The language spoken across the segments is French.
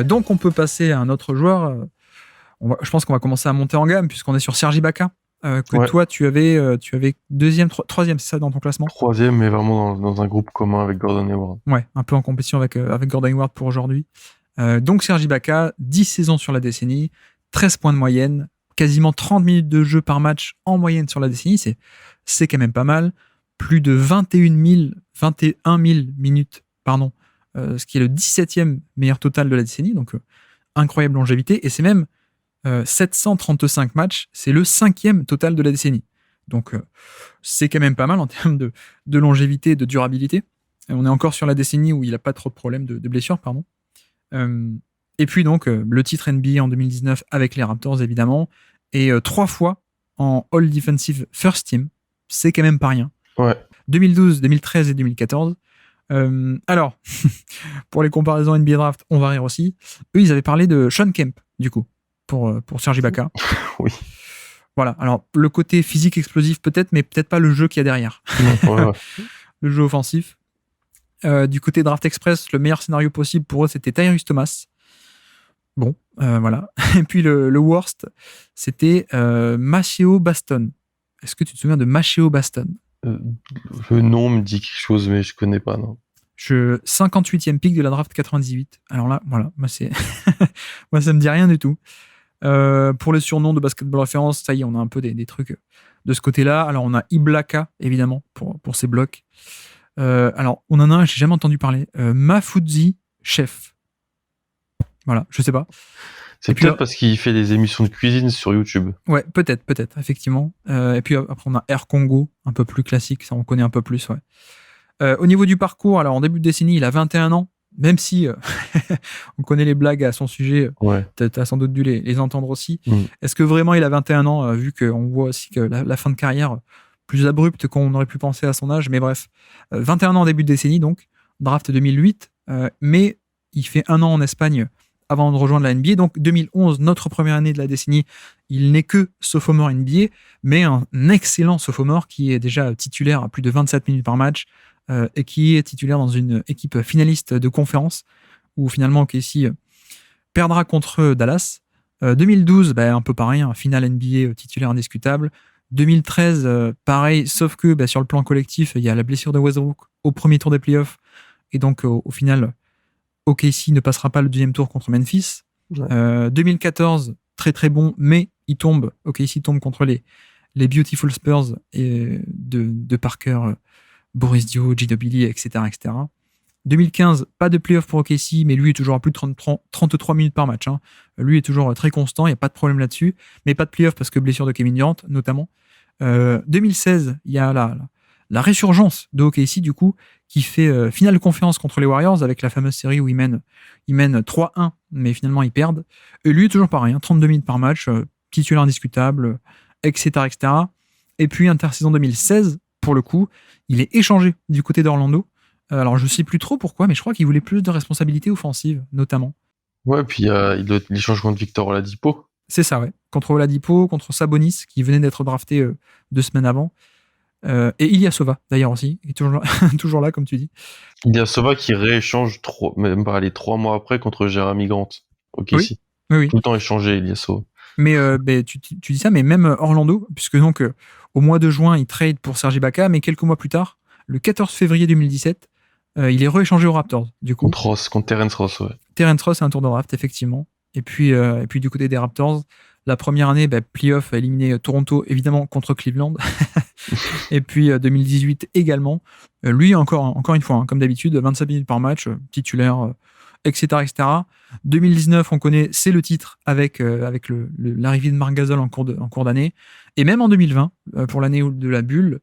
Donc, on peut passer à un autre joueur. Je pense qu'on va commencer à monter en gamme puisqu'on est sur Serge Ibaka. Que Ouais. toi, tu avais deuxième, troisième, c'est ça, dans ton classement? Troisième, mais vraiment dans un groupe commun avec Gordon Hayward. Ouais, un peu en compétition avec Gordon Hayward pour aujourd'hui. Donc Serge Ibaka, 10 saisons sur la décennie, 13 points de moyenne, quasiment 30 minutes de jeu par match en moyenne sur la décennie, c'est quand même pas mal. Plus de 21 000 minutes, pardon, ce qui est le 17e meilleur total de la décennie, donc incroyable longévité, et c'est même 735 matchs, c'est le 5e total de la décennie. Donc c'est quand même pas mal en termes de longévité et de durabilité. Et on est encore sur la décennie où il n'a pas trop de problèmes de blessures, pardon. Et puis donc le titre NBA en 2019 avec les Raptors évidemment, et 3 fois en All Defensive First Team, c'est quand même pas rien. Ouais. 2012, 2013 et 2014. Alors, pour les comparaisons NBA Draft, on va rire aussi. Eux, ils avaient parlé de Sean Kemp, du coup, pour Serge Ibaka. Oui. Voilà, alors le côté physique explosif peut-être, mais peut-être pas le jeu qu'il y a derrière. Ouais. Le jeu offensif. Du côté Draft Express, le meilleur scénario possible pour eux, c'était Tyrese Thomas. Bon, voilà. Et puis le worst, c'était Maceo Baston. Est-ce que tu te souviens de Maceo Baston? Le nom me dit quelque chose, mais je connais pas, non. 58e pick de la draft 98. Alors là, voilà, moi, moi ça me dit rien du tout. Pour les surnoms de Basketball Référence, ça y est, on a un peu des trucs de ce côté-là. Alors, on a Iblaka, évidemment, pour ses blocs. Alors, on en a un, j'ai jamais entendu parler. Mafudzi Chef. Voilà, je sais pas. C'est peut-être parce qu'il fait des émissions de cuisine sur YouTube. Ouais, peut-être, effectivement. Et puis après, on a Air Congo, un peu plus classique, ça on connaît un peu plus, ouais. Au niveau du parcours, alors en début de décennie, il a 21 ans, même si on connaît les blagues à son sujet, Ouais. tu as sans doute dû les entendre aussi. Est-ce que vraiment il a 21 ans, vu qu'on voit aussi que la fin de carrière plus abrupte qu'on aurait pu penser à son âge, mais bref. 21 ans en début de décennie, donc, draft 2008, mais il fait un an en Espagne avant de rejoindre la NBA. Donc 2011, notre première année de la décennie, il n'est que sophomore NBA, mais un excellent sophomore qui est déjà titulaire à plus de 27 minutes par match, et qui est titulaire dans une équipe finaliste de conférence, où finalement OKC perdra contre Dallas. 2012, un peu pareil, un final NBA titulaire indiscutable. 2013, pareil, sauf que sur le plan collectif, il y a la blessure de Westbrook au premier tour des playoffs, et donc au final, OKC ne passera pas le deuxième tour contre Memphis. Ouais. 2014, très très bon, mais OKC tombe contre les Beautiful Spurs de Parker, Boris Dio, Ginobili, etc., etc. 2015, pas de playoff pour OKC, mais lui est toujours à plus de 33 minutes par match. Hein. Lui est toujours très constant, il n'y a pas de problème là-dessus. Mais pas de playoff parce que blessure de Kevin Durant, notamment. 2016, il y a la résurgence de OKC, du coup, qui fait finale de conférence contre les Warriors avec la fameuse série où ils mènent 3-1, mais finalement ils perdent. Et lui est toujours pareil, 32 minutes par match, titulaire indiscutable, etc., etc. Et puis intersaison 2016, pour le coup, il est échangé du côté d'Orlando. Alors je sais plus trop pourquoi, mais je crois qu'il voulait plus de responsabilités offensives, notamment. Ouais, puis il doit être l'échange contre Victor Oladipo. C'est ça, ouais. Contre Oladipo, contre Sabonis, qui venait d'être drafté 2 semaines avant. Et Ilyasova, d'ailleurs aussi, il est toujours là, comme tu dis. Ilyasova qui rééchange même pas les 3 mois après contre Jeremy Grant. Ok, oui. si. Oui. Tout le temps échangé, Ilyasova. Mais tu dis ça, mais même Orlando, puisque donc au mois de juin, il trade pour Serge Ibaka, mais quelques mois plus tard, le 14 février 2017, il est rééchangé aux Raptors, du coup. Contre Terence Ross, ouais. Terence Ross, c'est un tour de draft, effectivement. Et puis du côté des Raptors, la première année, playoff a éliminé Toronto, évidemment, contre Cleveland. Et puis 2018 également. Lui, encore une fois, hein, comme d'habitude, 25 minutes par match, titulaire, etc., etc. 2019, on connaît, c'est le titre avec l'arrivée de Marc Gasol en cours d'année. Et même en 2020, pour l'année de la bulle,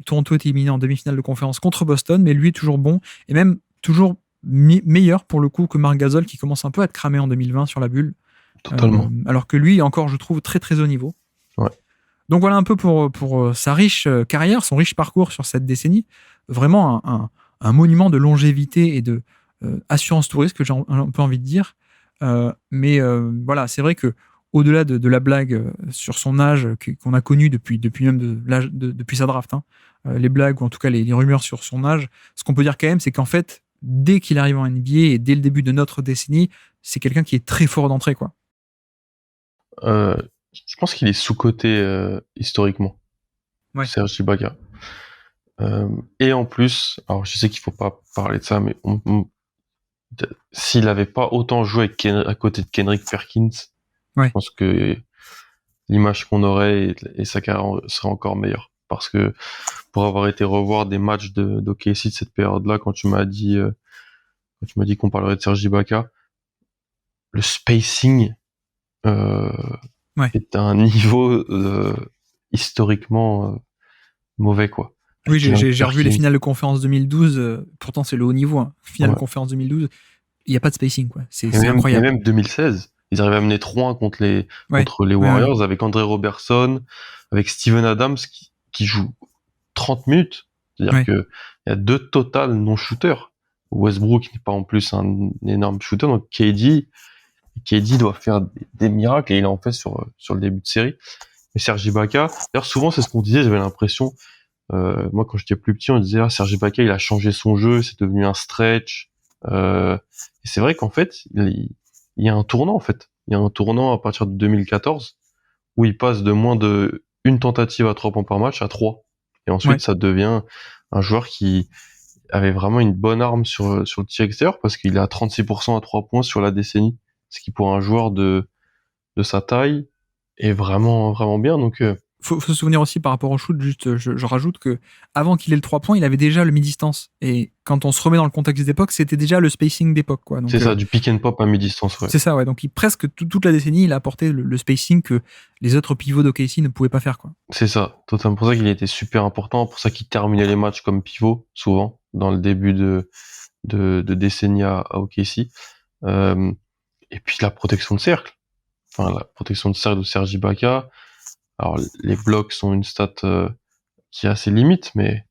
Toronto est éliminé en demi-finale de conférence contre Boston, mais lui est toujours bon, et même toujours meilleur pour le coup que Marc Gasol, qui commence un peu à être cramé en 2020 sur la bulle. Totalement. Alors que lui, encore, je trouve, très très haut niveau. Ouais. Donc voilà un peu pour sa riche carrière, son riche parcours sur cette décennie. Vraiment un monument de longévité et de assurance touriste, que j'ai un peu envie de dire. Mais voilà, c'est vrai que au-delà de la blague sur son âge qu'on a connu depuis même depuis sa draft, hein, les blagues ou en tout cas les rumeurs sur son âge, ce qu'on peut dire quand même, c'est qu'en fait, dès qu'il arrive en NBA et dès le début de notre décennie, c'est quelqu'un qui est très fort d'entrée, quoi. Je pense qu'il est sous-coté historiquement, Ouais. Serge Ibaka. Et en plus, alors je sais qu'il faut pas parler de ça, mais s'il avait pas autant joué à côté de Kendrick Perkins, Ouais. je pense que l'image qu'on aurait et sa carrière serait encore meilleure. Parce que pour avoir été revoir des matchs d'OKC de cette période-là, quand tu m'as dit qu'on parlerait de Serge Ibaka, le spacing est à un niveau historiquement mauvais, quoi. Oui, j'ai Perkins. revu les finales de conférence 2012. Pourtant, c'est le haut niveau. Hein. Finale de conférence 2012, il n'y a pas de spacing, quoi. C'est incroyable. Et même 2016, ils arrivaient à mener 3-1 contre les Warriors avec André Robertson, avec Steven Adams qui joue 30 minutes. C'est-à-dire que il y a 2 total non-shooters. Westbrook n'est pas en plus un énorme shooter, donc KD doit faire des miracles et il en fait sur le début de série. Et Serge Ibaka, d'ailleurs souvent c'est ce qu'on disait, j'avais l'impression, moi quand j'étais plus petit on disait Serge Ibaka il a changé son jeu, c'est devenu un stretch. Et c'est vrai qu'en fait il y a un tournant en fait. Il y a un tournant à partir de 2014 où il passe de moins de une tentative à 3 points par match à 3. Et ensuite ça devient un joueur qui avait vraiment une bonne arme sur le tir extérieur parce qu'il est à 36% à 3 points sur la décennie. Ce qui pour un joueur de sa taille est vraiment vraiment bien. Donc faut se souvenir aussi par rapport au shoot, juste je rajoute que avant qu'il ait le 3 points, il avait déjà le mi-distance. Et quand on se remet dans le contexte d'époque, c'était déjà le spacing d'époque, quoi. Donc, c'est ça, du pick and pop à mi-distance, ouais. C'est ça, ouais. Donc presque toute la décennie, il a apporté le spacing que les autres pivots d'OKC ne pouvaient pas faire, quoi. C'est ça, totalement pour ça qu'il était super important, pour ça qu'il terminait les matchs comme pivot souvent dans le début de décennie à OKC. Et puis la protection de cercle. Enfin, la protection de cercle de Serge Ibaka. Alors, les blocs sont une stat qui est assez limite, mais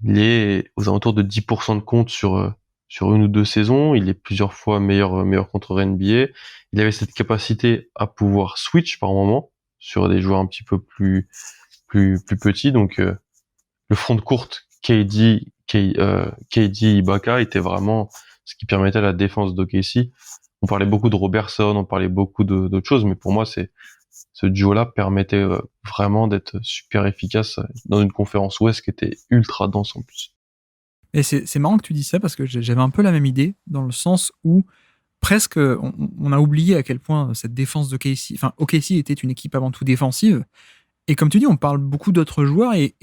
il est aux alentours de 10% de compte sur une ou deux saisons. Il est plusieurs fois meilleur contre NBA. Il avait cette capacité à pouvoir switch par moment sur des joueurs un petit peu plus petits. Donc, le front de courte KD, Ibaka était vraiment ce qui permettait à la défense d'OKC. On parlait beaucoup de Robertson, on parlait beaucoup d'autres choses, mais pour moi, ce duo-là permettait vraiment d'être super efficace dans une conférence Ouest qui était ultra dense en plus. Et c'est marrant que tu dis ça parce que j'avais un peu la même idée dans le sens où presque on a oublié à quel point cette défense de OKC, enfin OKC était une équipe avant tout défensive. Et comme tu dis, on parle beaucoup d'autres joueurs et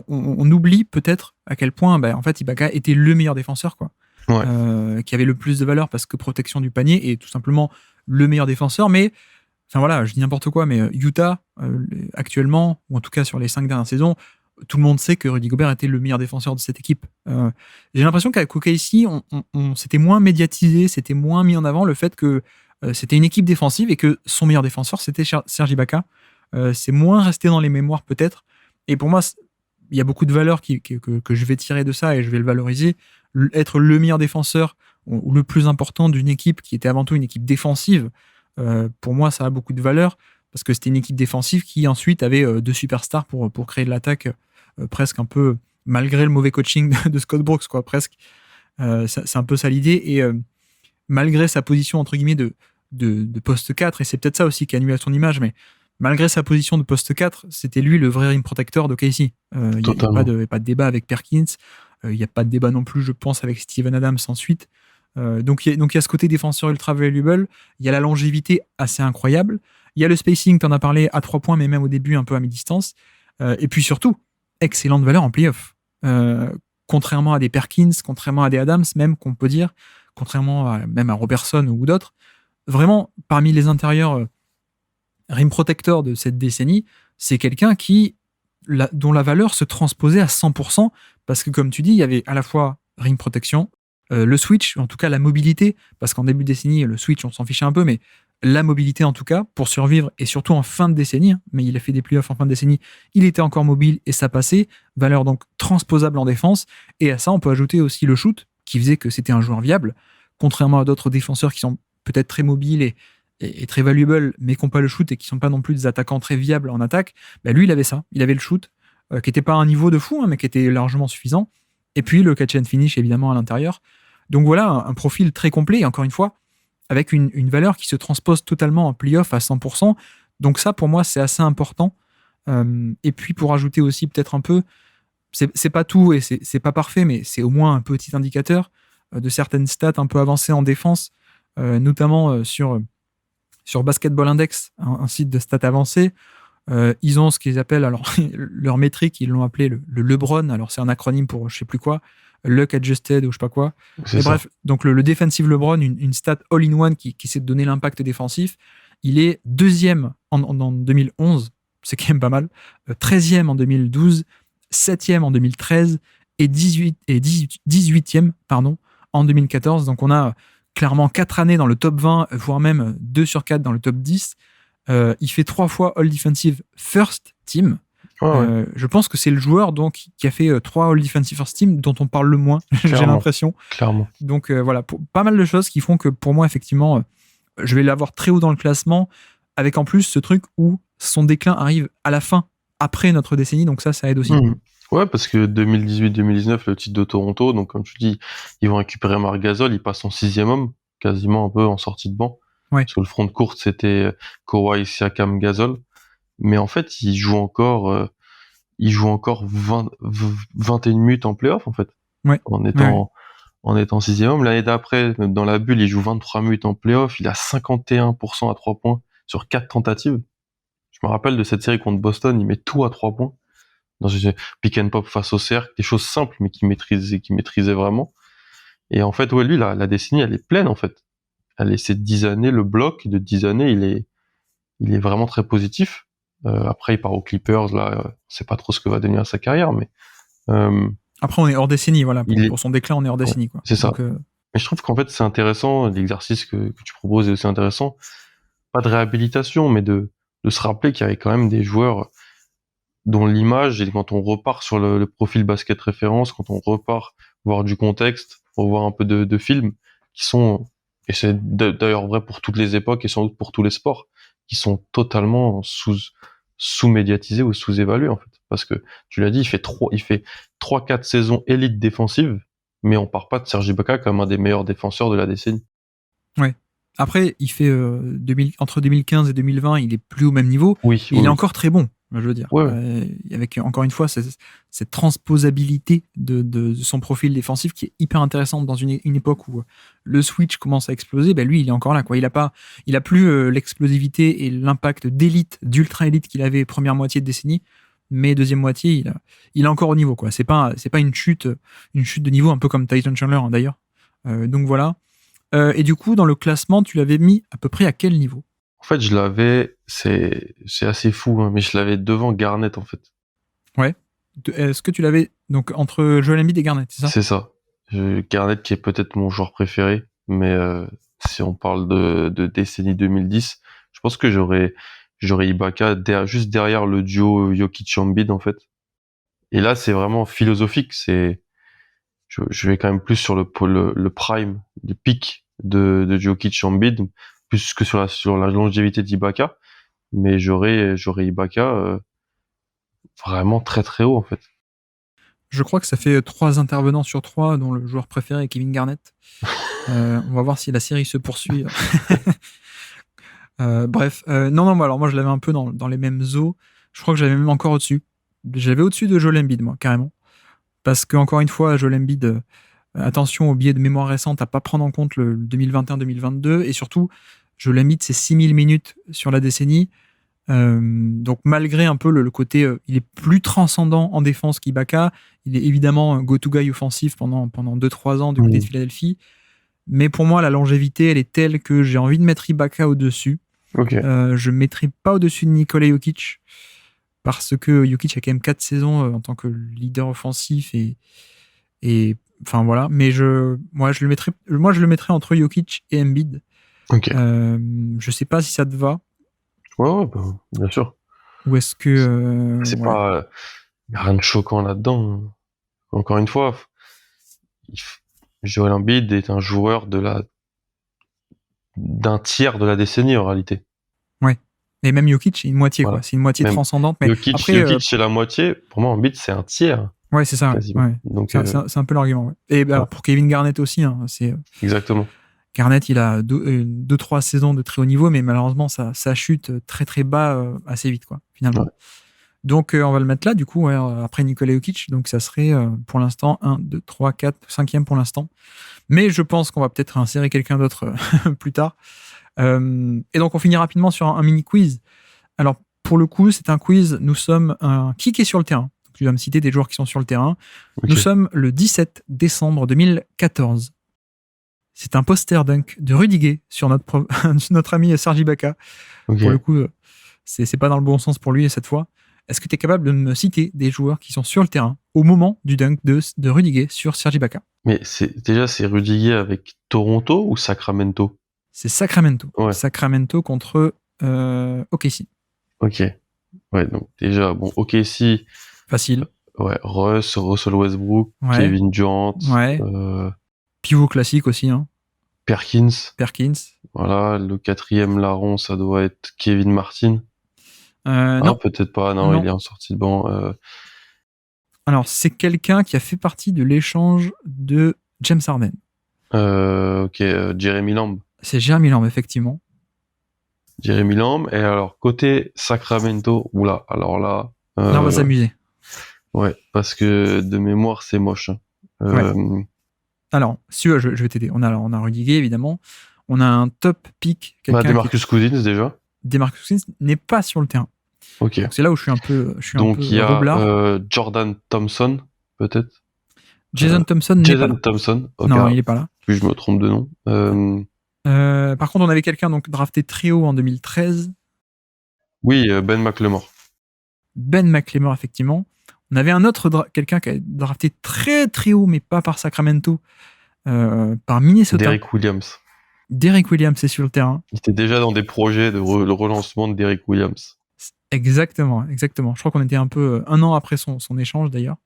on oublie peut-être à quel point en fait Ibaka était le meilleur défenseur, quoi. Ouais. Qui avait le plus de valeur parce que protection du panier et tout simplement le meilleur défenseur. Mais enfin voilà, je dis n'importe quoi, mais Utah actuellement, ou en tout cas sur les 5 dernières saisons, tout le monde sait que Rudy Gobert était le meilleur défenseur de cette équipe. J'ai l'impression qu'avec OKC, on s'était moins médiatisé, c'était moins mis en avant le fait que c'était une équipe défensive et que son meilleur défenseur c'était Serge Ibaka. C'est moins resté dans les mémoires peut-être. Et pour moi, il y a beaucoup de valeurs que je vais tirer de ça et je vais le valoriser. Être le meilleur défenseur ou le plus important d'une équipe qui était avant tout une équipe défensive, pour moi, ça a beaucoup de valeur parce que c'était une équipe défensive qui ensuite avait 2 superstars pour créer de l'attaque presque un peu malgré le mauvais coaching de Scott Brooks, quoi, presque. C'est un peu ça l'idée. Et malgré sa position, entre guillemets, de poste 4, et c'est peut-être ça aussi qui a nuit à son image, mais malgré sa position de poste 4, c'était lui le vrai rim protector de KC. Il n'y a pas de débat avec Perkins. Il n'y a pas de débat non plus, je pense, avec Steven Adams ensuite. Donc il y a ce côté défenseur ultra valuable. Il y a la longévité assez incroyable. Il y a le spacing, tu en as parlé, à 3 points, mais même au début, un peu à mi-distance. Et puis surtout, excellente valeur en playoff. Contrairement à des Perkins, contrairement à des Adams, même qu'on peut dire, contrairement même à Robertson ou d'autres, vraiment, parmi les intérieurs rim protector de cette décennie, c'est quelqu'un dont la valeur se transposait à 100%, parce que comme tu dis, il y avait à la fois rim protection, le switch, en tout cas la mobilité, parce qu'en début de décennie, le switch, on s'en fichait un peu, mais la mobilité en tout cas, pour survivre, et surtout en fin de décennie, mais il a fait des playoffs en fin de décennie, il était encore mobile et ça passait, valeur donc transposable en défense, et à ça on peut ajouter aussi le shoot, qui faisait que c'était un joueur viable, contrairement à d'autres défenseurs qui sont peut-être très mobiles et très valuable, mais qui n'ont pas le shoot et qui sont pas non plus des attaquants très viables en attaque, lui il avait ça, il avait le shoot, qui n'était pas à un niveau de fou, mais qui était largement suffisant. Et puis le catch and finish, évidemment, à l'intérieur. Donc voilà, un profil très complet, et encore une fois, avec une valeur qui se transpose totalement en playoff à 100%. Donc ça, pour moi, c'est assez important. Et puis pour ajouter aussi peut-être un peu, c'est pas tout et c'est pas parfait, mais c'est au moins un petit indicateur de certaines stats un peu avancées en défense, notamment sur Basketball Index, un site de stats avancées. Ils ont ce qu'ils appellent, alors leur métrique, ils l'ont appelé le LeBron, alors c'est un acronyme pour je sais plus quoi, Luck Adjusted ou je sais pas quoi. Et bref, donc le defensive LeBron, une stat all-in-one qui essaie de donner l'impact défensif, il est deuxième en 2011, c'est quand même pas mal, 13e en 2012, 7e en 2013 et 18e en 2014. Donc on a clairement 4 années dans le top 20, voire même 2 sur 4 dans le top 10. Il fait 3 fois All Defensive First Team. Je pense que c'est le joueur donc, qui a fait 3 All Defensive First Team dont on parle le moins, j'ai l'impression. Clairement. Donc voilà, pas mal de choses qui font que pour moi, effectivement, je vais l'avoir très haut dans le classement, avec en plus ce truc où son déclin arrive à la fin, après notre décennie, donc ça aide aussi. Ouais, parce que 2018-2019, le titre de Toronto, donc comme tu dis, ils vont récupérer Marc Gasol, il passe en 6e homme, quasiment un peu en sortie de banc. Ouais. Parce que le front de courte, c'était Kawhi, Siakam, Gasol. Mais en fait, il joue encore 21 minutes en playoff, en fait. Ouais. En étant 6e homme. L'année d'après, dans la bulle, il joue 23 minutes en playoff. Il a 51% à 3 points sur 4 tentatives. Je me rappelle de cette série contre Boston, il met tout à 3 points. Dans une pick and pop face au cercle, des choses simples, mais qu'il maîtrisait vraiment. Et en fait, lui, la décennie, elle est pleine, en fait. Ces 10 années, le bloc de 10 années, il est vraiment très positif. Après, il part aux Clippers, là, on sait pas trop ce que va devenir sa carrière, mais après, on est hors décennie, voilà. Pour son déclin, on est hors décennie, quoi. C'est ça. Mais je trouve qu'en fait, c'est intéressant, l'exercice que tu proposes est aussi intéressant. Pas de réhabilitation, mais de se rappeler qu'il y avait quand même des joueurs dont l'image, et quand on repart sur le profil basket référence, quand on repart voir du contexte, revoir un peu de films, qui sont, et c'est d'ailleurs vrai pour toutes les époques et sans doute pour tous les sports, qui sont totalement sous-médiatisés ou sous-évalués, en fait. Parce que, tu l'as dit, il fait 3-4 saisons élites défensives, mais on part pas de Serge Ibaka comme un des meilleurs défenseurs de la décennie. Ouais. Après, il fait entre 2015 et 2020, il est plus au même niveau. Il est encore très bon, je veux dire. Avec encore une fois cette transposabilité de son profil défensif qui est hyper intéressante dans une époque où le switch commence à exploser. Lui, il est encore là, quoi. Il a plus l'explosivité et l'impact d'élite, d'ultra élite qu'il avait première moitié de décennie, mais deuxième moitié, il est encore au niveau, quoi. C'est pas une chute de niveau un peu comme Tyson Chandler, hein, d'ailleurs. Donc voilà. Et du coup, dans le classement, tu l'avais mis à peu près à quel niveau ? En fait, c'est assez fou, hein, mais je l'avais devant Garnett, en fait. Ouais. Est-ce que tu l'avais donc entre Joel Embiid et Garnett, c'est ça ? C'est ça. Garnett qui est peut-être mon joueur préféré, mais si on parle de décennie 2010, je pense que j'aurais Ibaka juste derrière le duo Jokic-Embiid, en fait. Et là, c'est vraiment philosophique. Je vais quand même plus sur le prime, les pics de Jokic Embiid, plus que sur la longévité d'Ibaka. Mais j'aurais Ibaka vraiment très très haut, en fait. Je crois que ça fait 3 intervenants sur 3 dont le joueur préféré est Kevin Garnett. On va voir si la série se poursuit. Bref, non, alors moi je l'avais un peu dans les mêmes eaux. Je crois que j'avais même encore au-dessus. J'avais au-dessus de Joel Embiid, moi, carrément. Parce que encore une fois, Joel Embiid, attention au biais de mémoire récente à pas prendre en compte le 2021-2022, et surtout, Joel Embiid, c'est 6000 minutes sur la décennie. Donc malgré un peu le côté, il est plus transcendant en défense qu'Ibaka. Il est évidemment un go-to-guy offensif pendant 2-3 ans du côté de Philadelphie. Mais pour moi, la longévité, elle est telle que j'ai envie de mettre Ibaka au-dessus. Okay. Je ne mettrai pas au-dessus de Nikola Jokic, parce que Jokic a quand même 4 saisons en tant que leader offensif et enfin voilà. Mais moi je le mettrais entre Jokic et Embiid. Okay. Je sais pas si ça te va. Ouais, bien sûr. Ou est-ce que c'est pas y a rien de choquant là-dedans. Encore une fois, Joel Embiid est un joueur d'un tiers de la décennie en réalité. Ouais. Et même Jokic, c'est une moitié, quoi. C'est une moitié transcendante. Mais Jokic, c'est la moitié. Pour moi, Embiid, c'est un tiers. Ouais, c'est ça. Ouais. Donc, c'est un peu l'argument. Ouais. Et bah, pour Kevin Garnett aussi, hein, c'est. Exactement. Garnett, il a 2-3 saisons de très haut niveau, mais malheureusement, ça chute très très bas assez vite, quoi, finalement. Ouais. Donc, on va le mettre là, du coup, après Nikola Jokic. Donc, ça serait pour l'instant 1, 2, 3, 4, 5e pour l'instant. Mais je pense qu'on va peut-être insérer quelqu'un d'autre plus tard. Et donc, on finit rapidement sur un mini quiz. Alors, pour le coup, c'est un quiz. Nous sommes qui est sur le terrain. Donc, tu vas me citer des joueurs qui sont sur le terrain. Okay. Nous sommes le 17 décembre 2014. C'est un poster dunk de Rudy sur notre ami Serge Ibaka. Okay. Pour le coup, c'est pas dans le bon sens pour lui cette fois. Est-ce que tu es capable de me citer des joueurs qui sont sur le terrain au moment du dunk de Rudy sur Serge Ibaka? Mais c'est Rudy avec Toronto ou Sacramento? C'est Sacramento. Ouais. Sacramento contre OKC. Ok. Ouais, donc déjà, bon, OKC. Facile. Ouais, Russell Westbrook, ouais. Kevin Durant. Ouais. Pivot classique aussi. Hein. Perkins. Voilà, le 4e larron, ça doit être Kevin Martin. Non, peut-être pas. Non, il est en sortie de banc. Alors, c'est quelqu'un qui a fait partie de l'échange de James Harden. Ok, Jeremy Lamb. C'est Jeremy Lamb, effectivement. Jeremy Lamb. Et alors, côté Sacramento, oula, alors là... Là, on va s'amuser. Ouais, parce que de mémoire, c'est moche. Ouais. Alors, si tu veux, je vais t'aider. On a Rudy Gay, évidemment. On a un top pick. DeMarcus Cousins, déjà. DeMarcus Cousins n'est pas sur le terrain. Ok. Donc, c'est là où je suis un peu Donc, il y a Jordan Thompson, peut-être. Jason Thompson n'est pas là. Thompson. Okay. Non, il n'est pas là. Puis je me trompe de nom. Par contre, on avait quelqu'un donc drafté très haut en 2013. Oui, Ben McLemore. Ben McLemore, effectivement. On avait un autre, quelqu'un qui a drafté très très haut, mais pas par Sacramento, par Minnesota. Derrick Williams. Derrick Williams est sur le terrain. Il était déjà dans des projets de relancement de Derrick Williams. Exactement. Je crois qu'on était un peu un an après son échange d'ailleurs.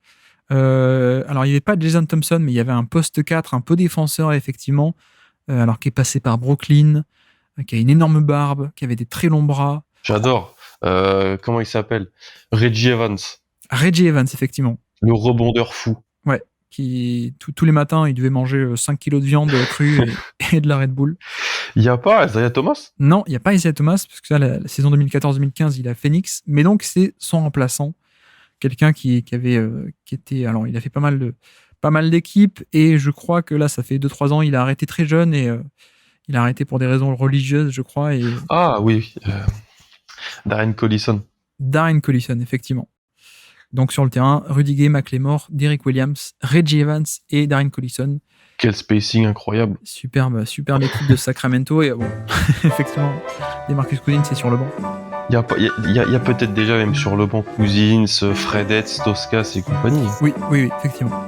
Alors il n'y avait pas Jason Thompson, mais il y avait un poste 4, un peu défenseur effectivement, alors qui est passé par Brooklyn, qui a une énorme barbe, qui avait des très longs bras. J'adore. Comment il s'appelle? Reggie Evans. Reggie Evans, effectivement. Le rebondeur fou. Ouais, qui tous les matins, il devait manger 5 kilos de viande crue et de la Red Bull. Il n'y a pas Isaiah Thomas? Non, il n'y a pas Isaiah Thomas, parce que ça, la saison 2014-2015, il a Phoenix, mais donc c'est son remplaçant, quelqu'un qui était... Alors, il a fait pas mal d'équipes, et je crois que là, ça fait 2-3 ans, il a arrêté très jeune, et il a arrêté pour des raisons religieuses, je crois. Et... Ah oui, Darren Collison. Darren Collison, effectivement. Donc sur le terrain, Rudy Gay, McLemore, Derrick Williams, Reggie Evans et Darren Collison. Quel spacing incroyable. Superbe équipe de Sacramento. Et bon, effectivement, DeMarcus Cousins, c'est sur le banc. Il y a peut-être déjà même sur le banc Cousins, Fred Hetz, Toscas et compagnie. Oui, effectivement.